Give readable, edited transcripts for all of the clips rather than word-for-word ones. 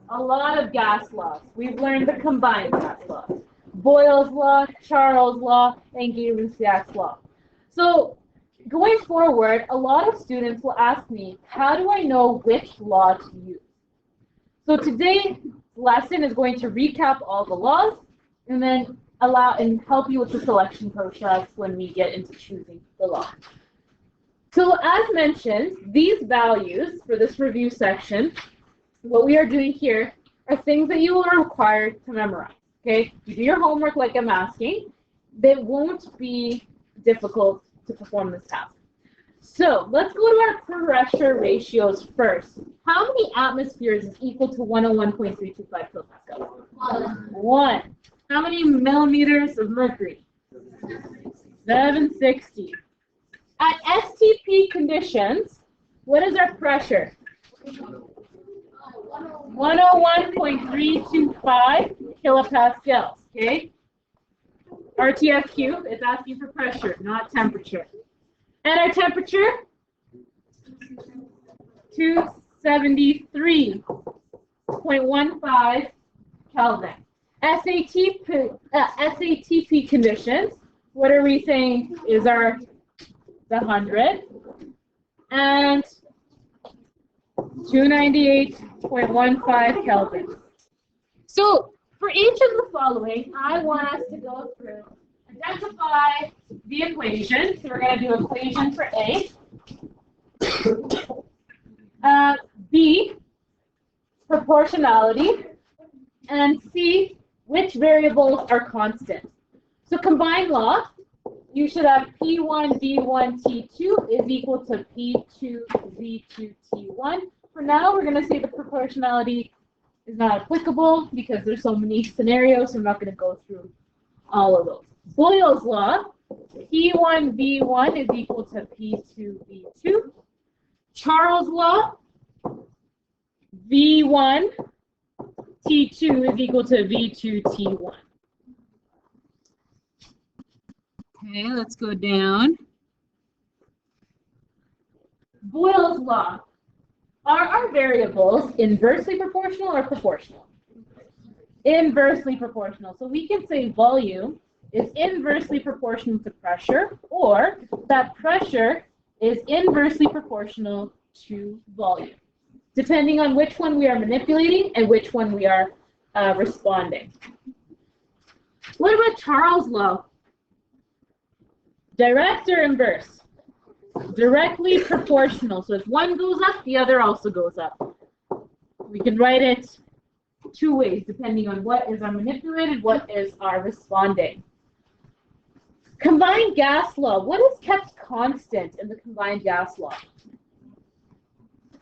A lot of gas laws. We've learned the combined gas law. Boyle's law, Charles' law, and Gay-Lussac's law. So going forward, a lot of students will ask me, how do I know which law to use? So today's lesson is going to recap all the laws and then allow and help you with the selection process when we get into choosing the law. So as mentioned, these values for this review section, what we are doing here are things that you are required to memorize. Okay, you do your homework like I'm asking. They won't be difficult to perform this task. So let's go to our pressure ratios first. How many atmospheres is equal to 101.325 kilopascal? 1. How many millimeters of mercury? 760. At STP conditions, what is our pressure? 101.325 kilopascals, okay? RTS cube, it's asking for pressure, not temperature. And our temperature? 273.15 Kelvin. SATP conditions, what are we saying is the 100? And 298.15 Kelvin. So for each of the following, I want us to go through, identify the equation. So we're going to do equation for A. B, proportionality. And C, which variables are constant. So combined law, you should have P1 V1 T2 is equal to P2 V2 T1. For now, we're going to say the proportionality is not applicable because there's so many scenarios, so I'm not going to go through all of those. Boyle's law, P1 V1 is equal to P2 V2. Charles' law, V1 T2 is equal to V2 T1. Okay, let's go down. Boyle's law. Are our variables inversely proportional or proportional? Inversely proportional. So we can say volume is inversely proportional to pressure, or that pressure is inversely proportional to volume, depending on which one we are manipulating and which one we are responding. What about Charles' law? Direct or inverse? Directly proportional. So if one goes up, the other also goes up. We can write it two ways, depending on what is our manipulated, what is our responding. Combined gas law. What is kept constant in the combined gas law?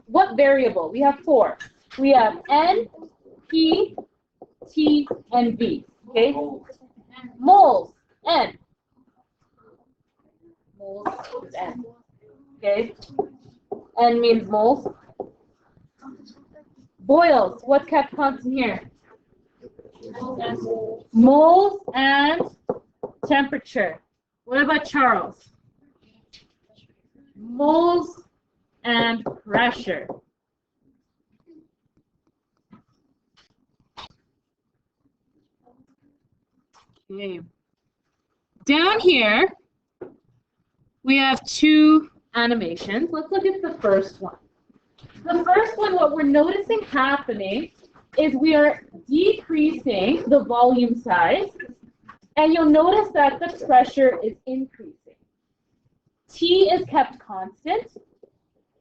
What variable? We have 4. We have N, P, T, and V. Okay? Moles. N. Moles is N. Okay? N means moles. Boyles. What's kept constant here? Moles and temperature. What about Charles? Moles and pressure. Okay. Down here, we have 2 animations. Let's look at the first one. The first one, what we're noticing happening is we are decreasing the volume size, and you'll notice that the pressure is increasing. T is kept constant.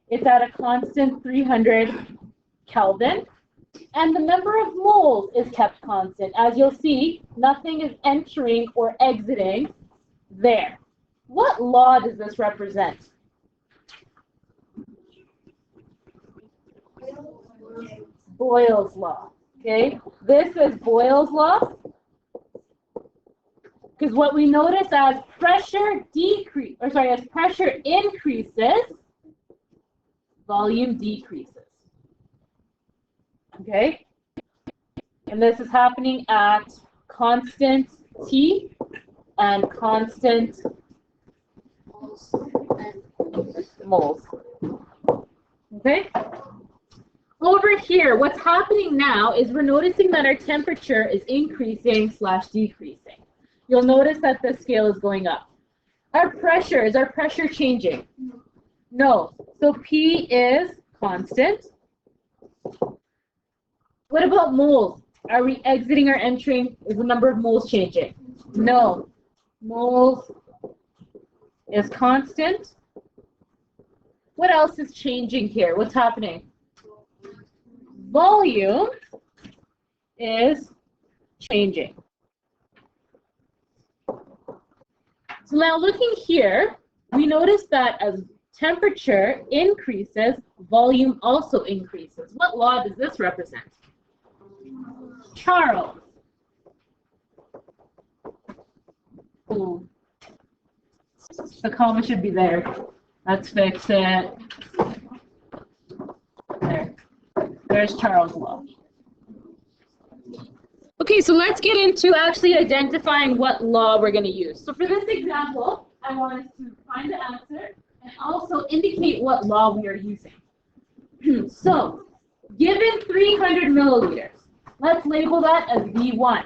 It's at a constant 300 Kelvin. And the number of moles is kept constant. As you'll see, nothing is entering or exiting there. What law does this represent? Boyle's law. Okay, this is Boyle's law. Because what we notice as pressure as pressure increases, volume decreases. Okay? And this is happening at constant T and constant moles. Okay? Over here, what's happening now is we're noticing that our temperature is increasing / decreasing. You'll notice that the scale is going up. Is our pressure changing? No. So P is constant. What about moles? Are we exiting or entering? Is the number of moles changing? No. Moles is constant. What else is changing here? What's happening? Volume is changing. So now looking here, we notice that as temperature increases, volume also increases. What law does this represent? Charles. Ooh. The comma should be there. Let's fix it. There. There's Charles' law. Okay, so let's get into actually identifying what law we're going to use. So for this example, I want us to find the answer and also indicate what law we are using. So, given 300 milliliters, let's label that as V1.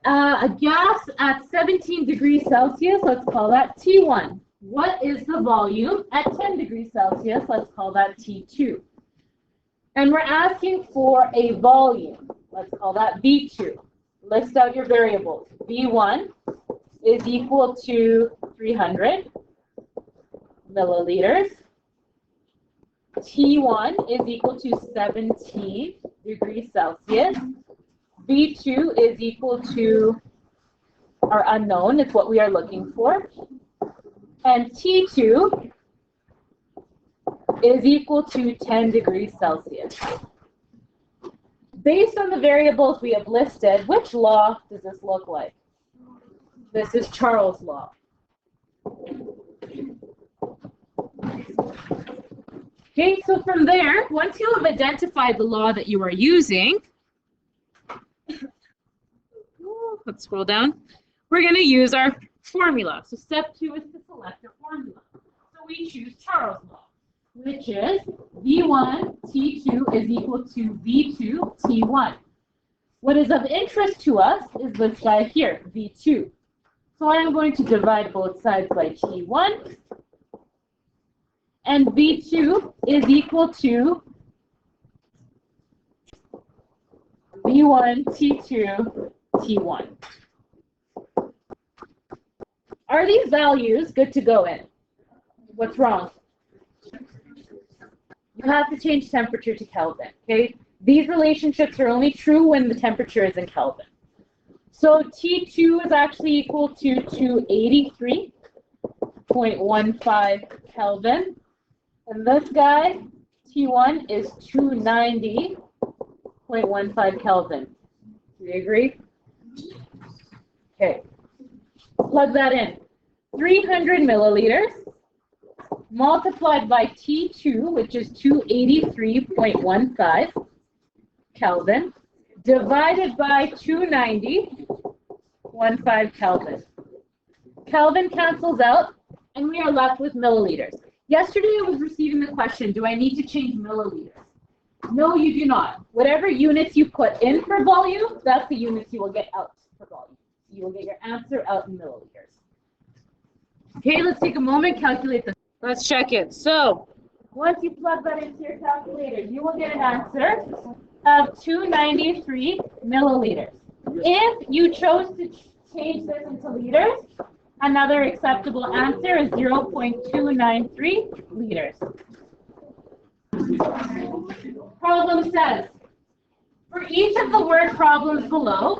A gas at 17 degrees Celsius, let's call that T1. What is the volume at 10 degrees Celsius? Let's call that T2. And we're asking for a volume. Let's call that V2. List out your variables. V1 is equal to 300 milliliters. T1 is equal to 17 degrees Celsius. V2 is equal to our unknown. It's what we are looking for. And T2 is equal to 10 degrees Celsius. Based on the variables we have listed, which law does this look like? This is Charles' law. Okay, so from there, once you have identified the law that you are using, let's scroll down, we're going to use our formula. So step 2 is to select a formula. So we choose Charles' law, which is V1 T2 is equal to V2 T1. What is of interest to us is this guy here, V2. So I am going to divide both sides by T1. And V2 is equal to V1 T2 T1. Are these values good to go in? What's wrong? You have to change temperature to Kelvin, okay? These relationships are only true when the temperature is in Kelvin. So T2 is actually equal to 283.15 Kelvin. And this guy, T1, is 290.15 Kelvin. Do you agree? Okay. Plug that in. 300 milliliters multiplied by T2, which is 283.15 Kelvin, divided by 290.15 Kelvin. Kelvin cancels out, and we are left with milliliters. Yesterday I was receiving the question, do I need to change milliliters? No, you do not. Whatever units you put in for volume, that's the units you will get out for volume. You will get your answer out in milliliters. Okay, let's take a moment, calculate this. Let's check it. So, once you plug that into your calculator, you will get an answer of 293 milliliters. If you chose to change this into liters, another acceptable answer is 0.293 liters. Problem says, for each of the word problems below,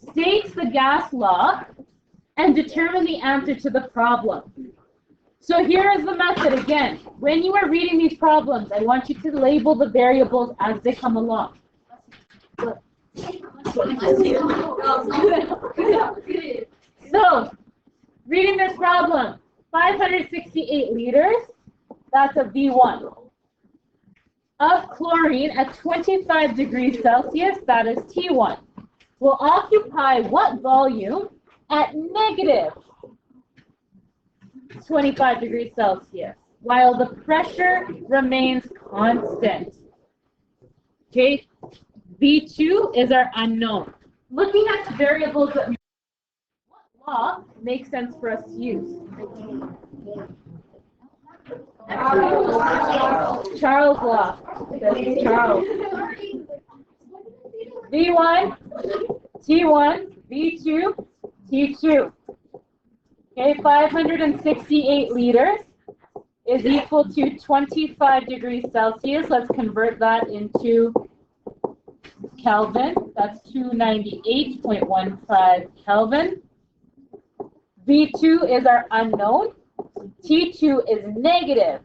state the gas law and determine the answer to the problem. So here is the method again. When you are reading these problems, I want you to label the variables as they come along. So, reading this problem, 568 liters, that's a V1. Of chlorine at 25 degrees Celsius, that is T1, will occupy what volume at negative 25 degrees Celsius? while the pressure remains constant. Okay, V2 is our unknown. Looking at the variables that what law makes sense for us to use? Charles' law. That's Charles. V1, T1, V2, T2. Okay, 568 liters is equal to 25 degrees Celsius. Let's convert that into Kelvin. That's 298.15 Kelvin. V2 is our unknown. T2 is negative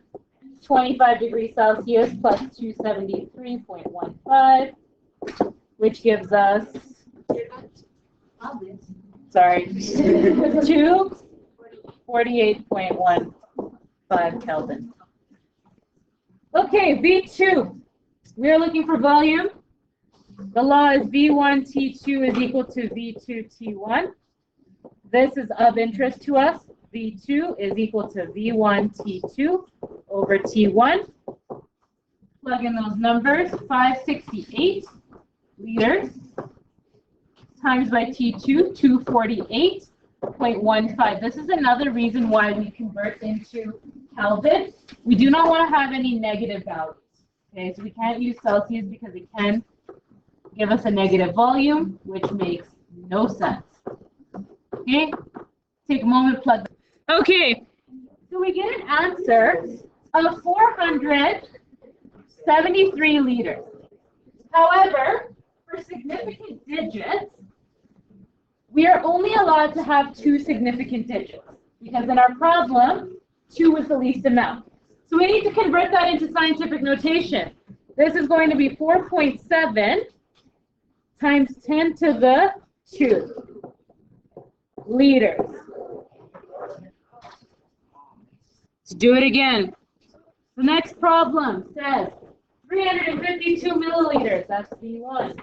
25 degrees Celsius plus 273.15, which gives us, sorry, 248.15 Kelvin. Okay, V2. We are looking for volume. The law is V1 T2 is equal to V2 T1. This is of interest to us. V2 is equal to V1 T2 over T1. Plug in those numbers. 568 liters times by T2, 248.15. This is another reason why we convert into Kelvin. We do not want to have any negative values. Okay, so we can't use Celsius because it can give us a negative volume, which makes no sense. Okay, take a moment, plug. Okay, so we get an answer of 473 liters. However, for significant digits, we are only allowed to have 2 significant digits because in our problem, 2 is the least amount. So we need to convert that into scientific notation. This is going to be 4.7 times 10 to the 2 liters. Let's do it again. The next problem says 352 milliliters, that's V1,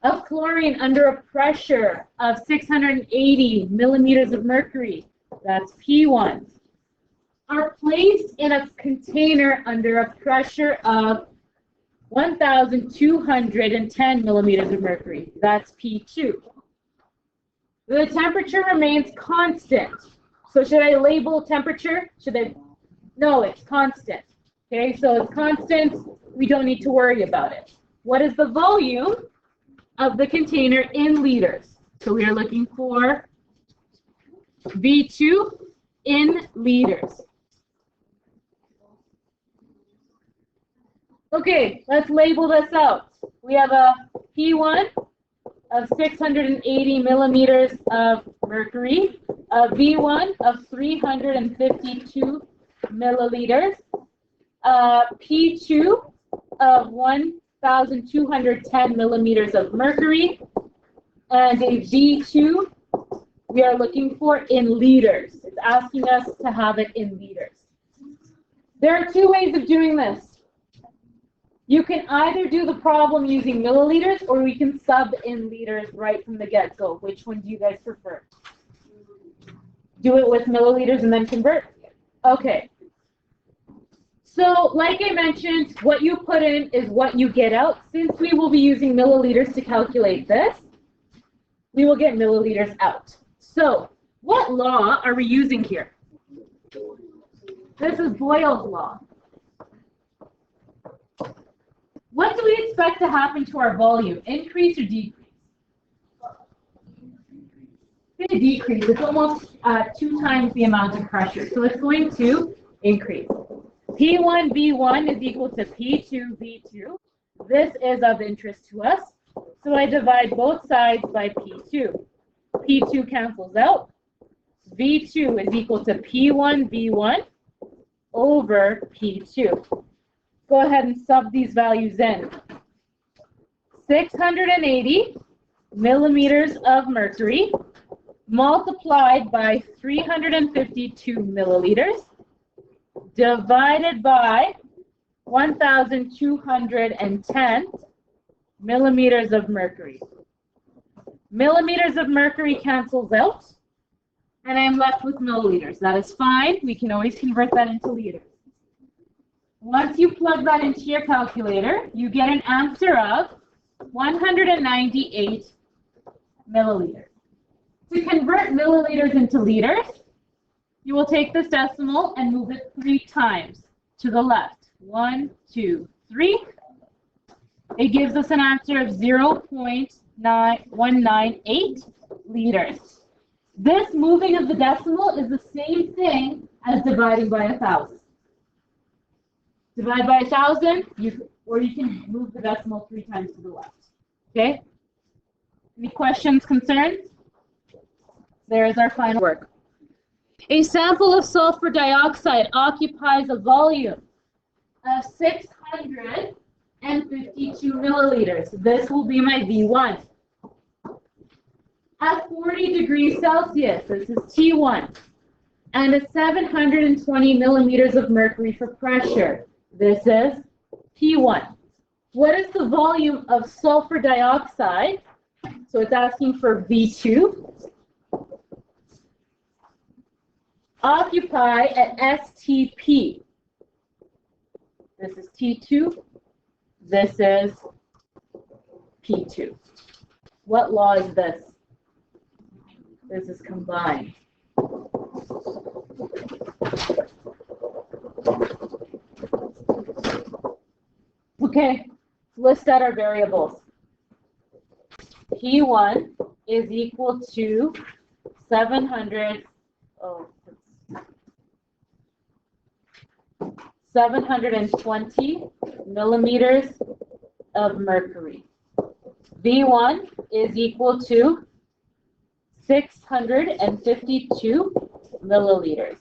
of chlorine under a pressure of 680 millimeters of mercury, that's P1, are placed in a container under a pressure of 1,210 millimeters of mercury, that's P2. The temperature remains constant. So should I label temperature? Should I? No, it's constant. Okay, so it's constant. We don't need to worry about it. What is the volume of the container in liters? So we are looking for V2 in liters. Okay, let's label this out. We have a P1 of 680 millimeters of mercury, a V1 of 352 milliliters, P2 of 1,210 millimeters of mercury, and a V2 we are looking for in liters. It's asking us to have it in liters. There are 2 ways of doing this. You can either do the problem using milliliters or we can sub in liters right from the get-go. Which one do you guys prefer? Do it with milliliters and then convert? Okay. So, like I mentioned, what you put in is what you get out. Since we will be using milliliters to calculate this, we will get milliliters out. So, what law are we using here? This is Boyle's law. What do we expect to happen to our volume? Increase or decrease? It's going to decrease. It's almost 2 times the amount of pressure. So it's going to increase. P1 V1 is equal to P2 V2. This is of interest to us. So I divide both sides by P2. P2 cancels out. V2 is equal to P1 V1 over P2. Go ahead and sub these values in. 680 millimeters of mercury multiplied by 352 milliliters divided by 1,210 millimeters of mercury. Millimeters of mercury cancels out, and I'm left with milliliters. That is fine. We can always convert that into liters. Once you plug that into your calculator, you get an answer of 198 milliliters. To convert milliliters into liters, you will take this decimal and move it 3 times to the left. 1, 2, 3. It gives us an answer of 0.198 liters. This moving of the decimal is the same thing as dividing by 1,000. Divide by 1,000, or you can move the decimal 3 times to the left. Okay? Any questions, concerns? There's our final work. A sample of sulfur dioxide occupies a volume of 652 milliliters. This will be my V1. At 40 degrees Celsius, this is T1. And at 720 millimeters of mercury for pressure, this is P1. What is the volume of sulfur dioxide? So it's asking for V2. Occupy at STP. This is T2. This is P2. What law is this? This is combined. Okay, list out our variables. P1 is equal to 720 millimeters of mercury. V1 is equal to 652 milliliters.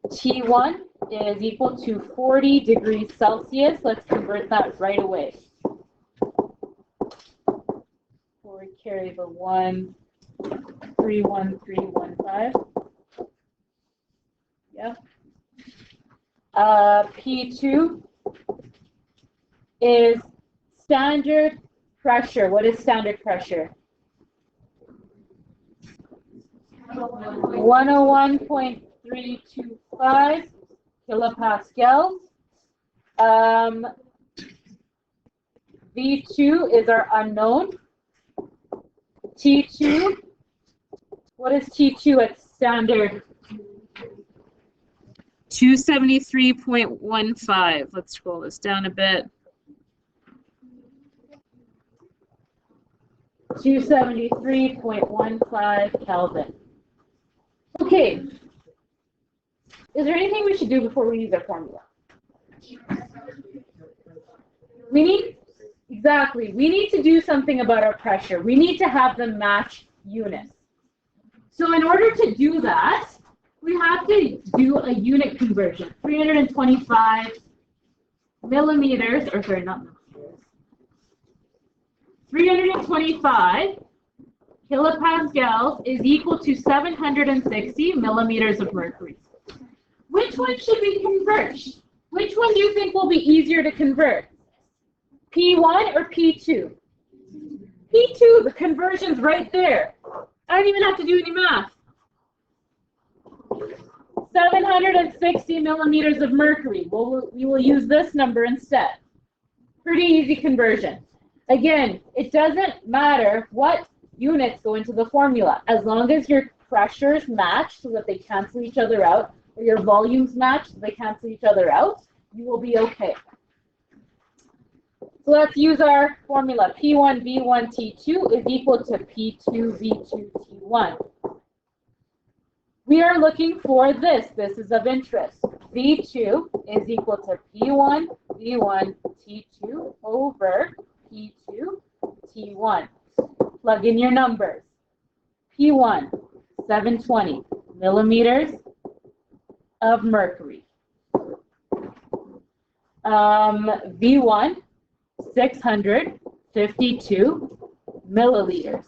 T1 is equal to 40 degrees Celsius. Let's convert that right away. Before we carry the 31315. Yeah. P2 is standard pressure. What is standard pressure? 101.325 kilopascals. V2 is our unknown. T2, what is T2 at standard? 273.15. Let's scroll this down a bit. 273.15 Kelvin. Okay. Is there anything we should do before we use our formula? We need to do something about our pressure. We need to have them match units. So in order to do that, we have to do a unit conversion. 325 millimeters, or sorry, not millimeters. 325 kilopascals is equal to 760 millimeters of mercury. Which one should we convert? Which one do you think will be easier to convert? P1 or P2? P2, the conversion's right there. I don't even have to do any math. 760 millimeters of mercury. We will use this number instead. Pretty easy conversion. Again, it doesn't matter what units go into the formula. As long as your pressures match so that they cancel each other out, or your volumes match so they cancel each other out, you will be okay. So let's use our formula. P1 V1 T2 is equal to P2 V2 T1. We are looking for this. This is of interest. V2 is equal to P1 V1 T2 over P2 T1. Plug in your numbers. P1, 720 millimeters of mercury. V1, 652 milliliters.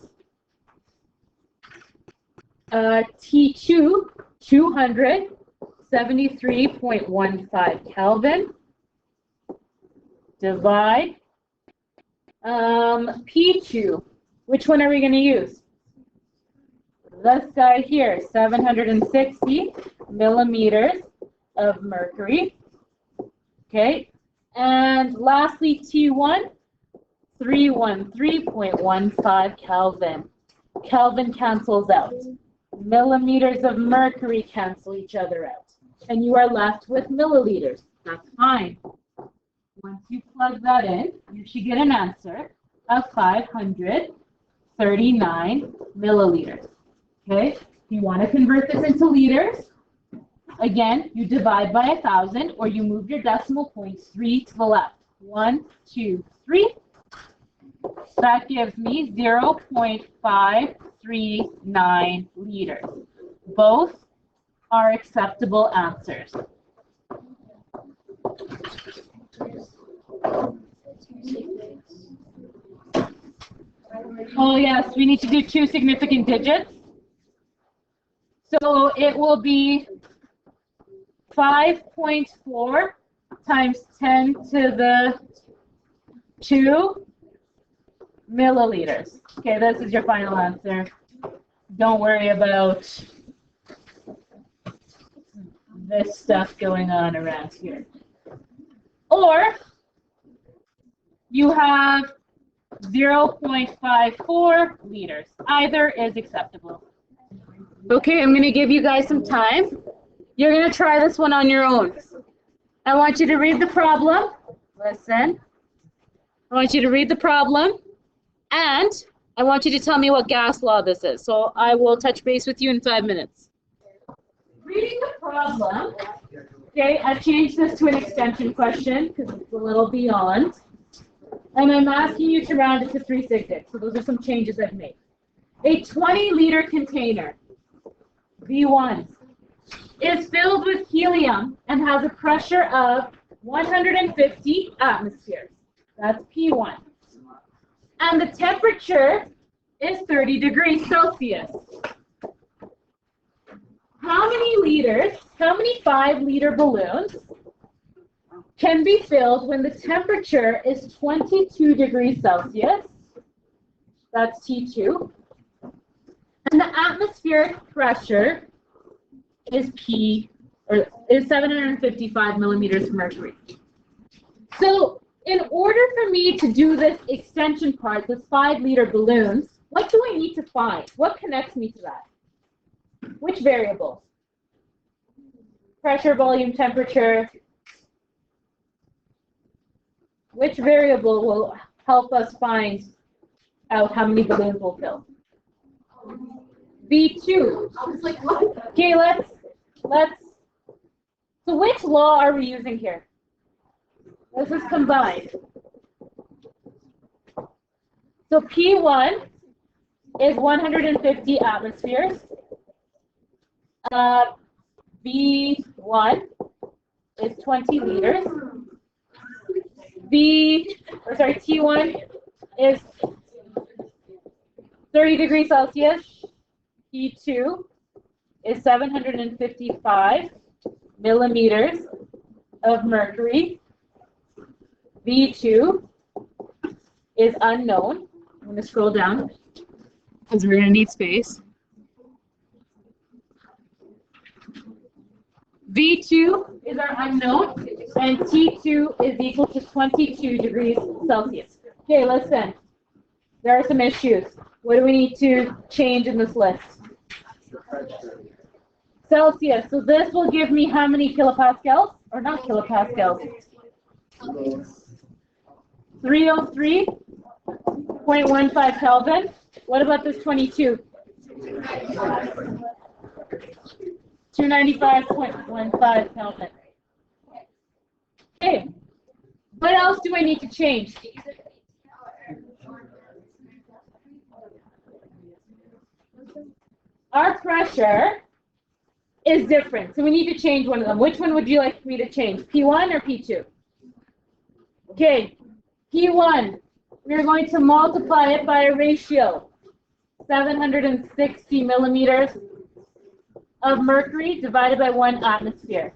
T2, 273.15 Kelvin. Divide. P2, which one are we going to use? This guy here, 760 millimeters of mercury. Okay, and lastly, T1, 313.15 Kelvin. Kelvin cancels out. Millimeters of mercury cancel each other out. And you are left with milliliters. That's fine. Once you plug that in, you should get an answer of 539 milliliters. Okay? If you want to convert this into liters, again, you divide by 1,000 or you move your decimal points 3 to the left. 1, 2, 3. That gives me 0.539 liters. Both are acceptable answers. Oh yes, we need to do 2 significant digits. So it will be 5.4 times 10 to the 2 milliliters. Okay, this is your final answer. Don't worry about this stuff going on around here. Or you have 0.54 liters. Either is acceptable. Okay, I'm going to give you guys some time. You're going to try this one on your own. I want you to read the problem. Listen. I want you to read the problem. And I want you to tell me what gas law this is. So I will touch base with you in 5 minutes. Reading the problem. Okay, I've changed this to an extension question because it's a little beyond. And I'm asking you to round it to 3 sig. So those are some changes I've made. A 20-liter container, V1, is filled with helium and has a pressure of 150 atmospheres. That's P1. And the temperature is 30 degrees Celsius. How many 5-liter balloons can be filled when the temperature is 22 degrees Celsius? That's T2. And the atmospheric pressure is 755 millimeters of mercury. So in order for me to do this extension part, this 5-liter balloons, what do I need to find? What connects me to that? Which variables? Pressure, volume, temperature. Which variable will help us find out how many balloons we'll fill? V2. I was like, what? Okay, let's. So which law are we using here? This is combined. So P1 is 150 atmospheres. V1 is 20 liters. T1 is 30 degrees Celsius. P2 is 755 millimeters of mercury. V2 is unknown. I'm going to scroll down because we're going to need space. V2 is our unknown, and T2 is equal to 22 degrees Celsius. Okay, listen. There are some issues. What do we need to change in this list? Celsius. So this will give me how many kilopascals? Or not kilopascals? 303.15 Kelvin. What about this 22? 295.15 Kelvin. Okay. What else do I need to change? Our pressure is different, so we need to change one of them. Which one would you like me to change, P1 or P2? Okay, P1, we're going to multiply it by a ratio, 760 millimeters of mercury divided by 1 atmosphere.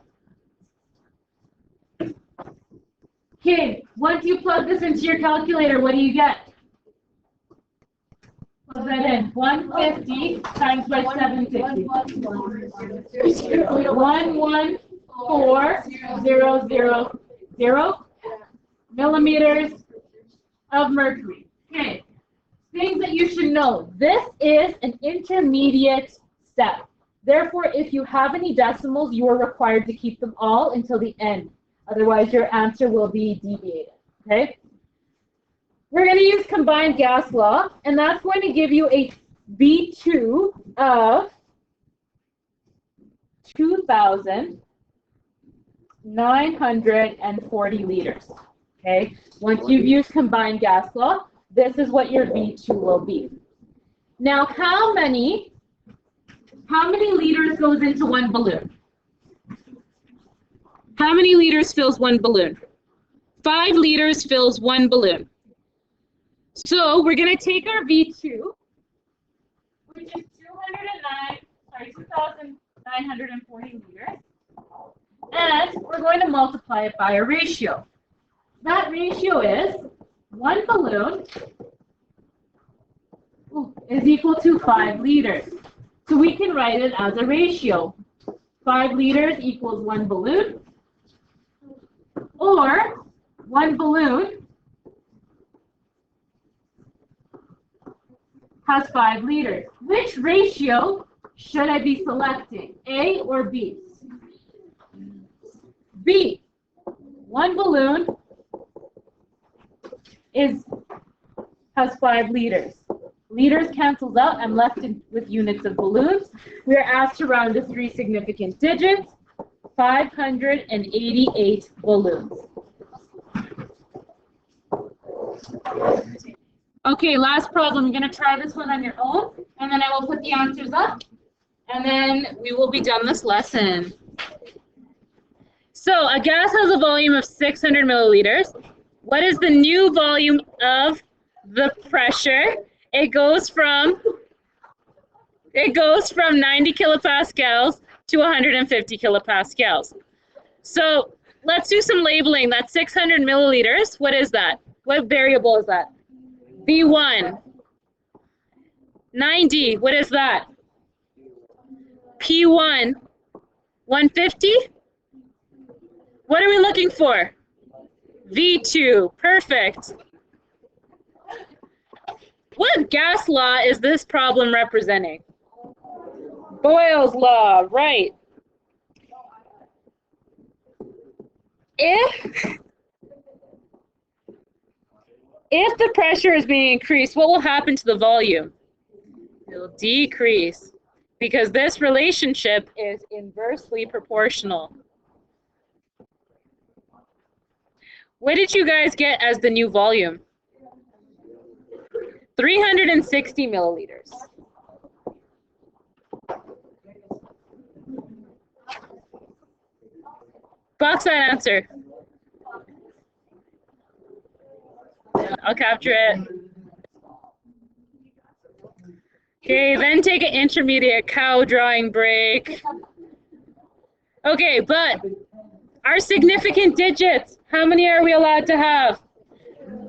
Okay, once you plug this into your calculator, what do you get? Plug that in. 150 times by 760. 114,000. 0 millimeters of mercury. Okay, things that you should know. This is an intermediate step. Therefore, if you have any decimals, you are required to keep them all until the end. Otherwise, your answer will be deviated. Okay? We're going to use combined gas law, and that's going to give you a V2 of 2,940 liters. Okay? Once you've used combined gas law, this is what your V2 will be. Now, how many liters goes into one balloon? How many liters fills one balloon? 5 liters fills one balloon. So we're going to take our V2, which is 2,940 liters, and we're going to multiply it by a ratio. That ratio is one balloon is equal to 5 liters. So we can write it as a ratio. 5 liters equals one balloon, or one balloon has 5 liters. Which ratio should I be selecting, A or B? B. One balloon has 5 liters. Liters cancels out. I'm left with units of balloons. We are asked to round to 3 significant digits. 588 balloons. Okay, last problem. I'm going to try this one on your own, and then I will put the answers up, and then we will be done this lesson. So a gas has a volume of 600 milliliters. What is the new volume of the pressure? It goes from 90 kilopascals to 150 kilopascals. So let's do some labeling. That's 600 milliliters. What is that? What variable is that? V1. 90, what is that? P1. 150? What are we looking for? V2, perfect. What gas law is this problem representing? Boyle's law, right. If the pressure is being increased, what will happen to the volume? It will decrease because this relationship is inversely proportional. What did you guys get as the new volume? 360 milliliters. Box that answer. I'll capture it. Okay, then take an intermediate cow drawing break. Okay, but our significant digits, how many are we allowed to have?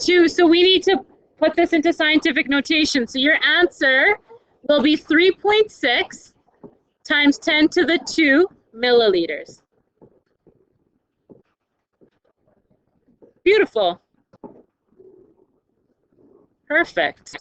2, so we need to put this into scientific notation. So your answer will be 3.6 times 10 to the 2 milliliters. Beautiful. Perfect.